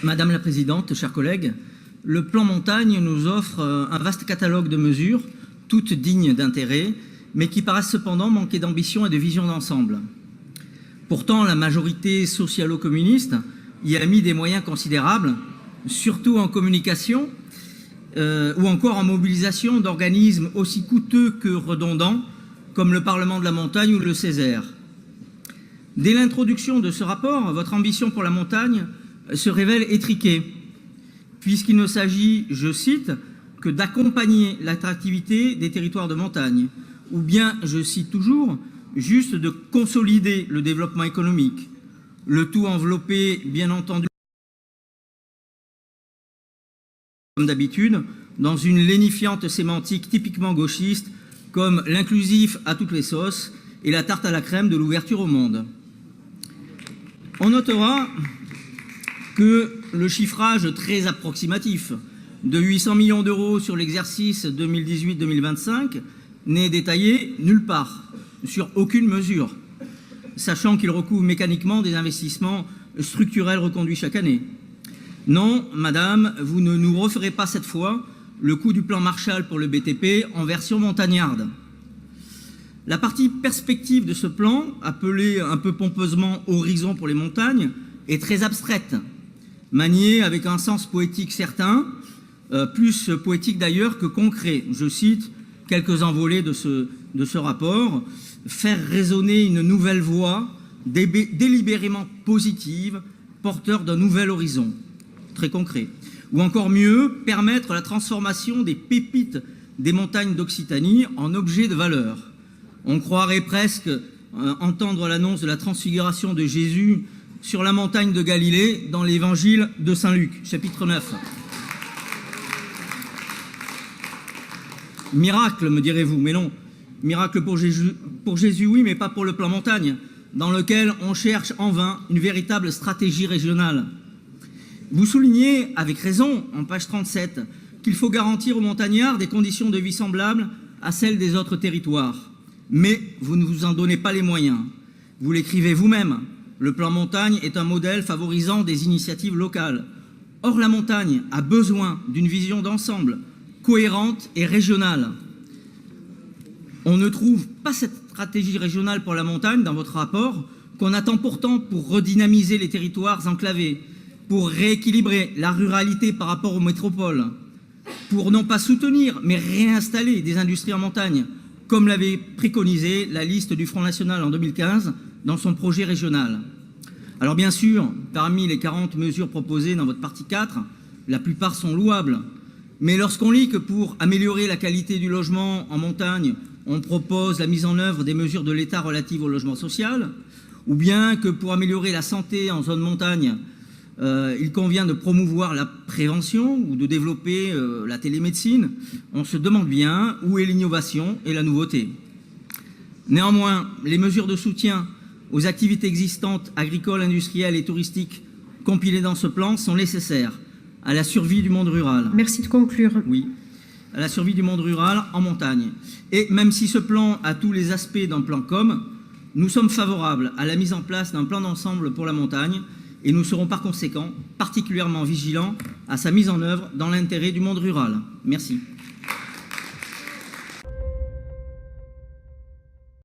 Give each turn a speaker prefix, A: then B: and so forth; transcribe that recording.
A: Madame la Présidente, chers collègues, le plan montagne nous offre un vaste catalogue de mesures, toutes dignes d'intérêt, mais qui paraissent cependant manquer d'ambition et de vision d'ensemble. Pourtant, la majorité socialo-communiste y a mis des moyens considérables, surtout en communication ou encore en mobilisation d'organismes aussi coûteux que redondants, comme le Parlement de la montagne ou le Césaire. Dès l'introduction de ce rapport, votre ambition pour la montagne se révèle étriquée, puisqu'il ne s'agit, je cite, que d'accompagner l'attractivité des territoires de montagne, ou bien, je cite toujours, juste de consolider le développement économique, le tout enveloppé, bien entendu, comme d'habitude, dans une lénifiante sémantique typiquement gauchiste, comme l'inclusif à toutes les sauces et la tarte à la crème de l'ouverture au monde. On notera que le chiffrage très approximatif de 800 millions d'euros sur l'exercice 2018-2025 n'est détaillé nulle part, sur aucune mesure, sachant qu'il recouvre mécaniquement des investissements structurels reconduits chaque année. Non, madame, vous ne nous referez pas cette fois le coup du plan Marshall pour le BTP en version montagnarde. La partie perspective de ce plan, appelée un peu pompeusement Horizon pour les montagnes, est très abstraite, maniée avec un sens poétique certain, plus poétique d'ailleurs que concret. Je cite quelques envolées de ce rapport. Faire résonner une nouvelle voix, délibérément positive, porteur d'un nouvel horizon. Très concret. Ou encore mieux, permettre la transformation des pépites des montagnes d'Occitanie en objets de valeur. On croirait presque entendre l'annonce de la transfiguration de Jésus sur la montagne de Galilée dans l'évangile de Saint Luc, chapitre 9. Miracle, me direz-vous, mais non. Miracle pour Jésus, oui, mais pas pour le plan montagne, dans lequel on cherche en vain une véritable stratégie régionale. Vous soulignez, avec raison, en page 37, qu'il faut garantir aux montagnards des conditions de vie semblables à celles des autres territoires. Mais vous ne vous en donnez pas les moyens. Vous l'écrivez vous-même. Le plan montagne est un modèle favorisant des initiatives locales. Or, la montagne a besoin d'une vision d'ensemble, cohérente et régionale. On ne trouve pas cette stratégie régionale pour la montagne dans votre rapport, qu'on attend pourtant pour redynamiser les territoires enclavés, pour rééquilibrer la ruralité par rapport aux métropoles, pour non pas soutenir, mais réinstaller des industries en montagne, comme l'avait préconisé la liste du Front National en 2015 dans son projet régional. Alors bien sûr, parmi les 40 mesures proposées dans votre partie 4, la plupart sont louables. Mais lorsqu'on lit que pour améliorer la qualité du logement en montagne, on propose la mise en œuvre des mesures de l'État relatives au logement social, ou bien que pour améliorer la santé en zone montagne, il convient de promouvoir la prévention ou de développer la télémédecine, on se demande bien où est l'innovation et la nouveauté. Néanmoins, les mesures de soutien aux activités existantes, agricoles, industrielles et touristiques compilées dans ce plan sont nécessaires à la survie du monde rural.
B: Merci de conclure.
A: Oui, à la survie du monde rural en montagne. Et même si ce plan a tous les aspects d'un plan com, nous sommes favorables à la mise en place d'un plan d'ensemble pour la montagne et nous serons par conséquent particulièrement vigilants à sa mise en œuvre dans l'intérêt du monde rural. Merci.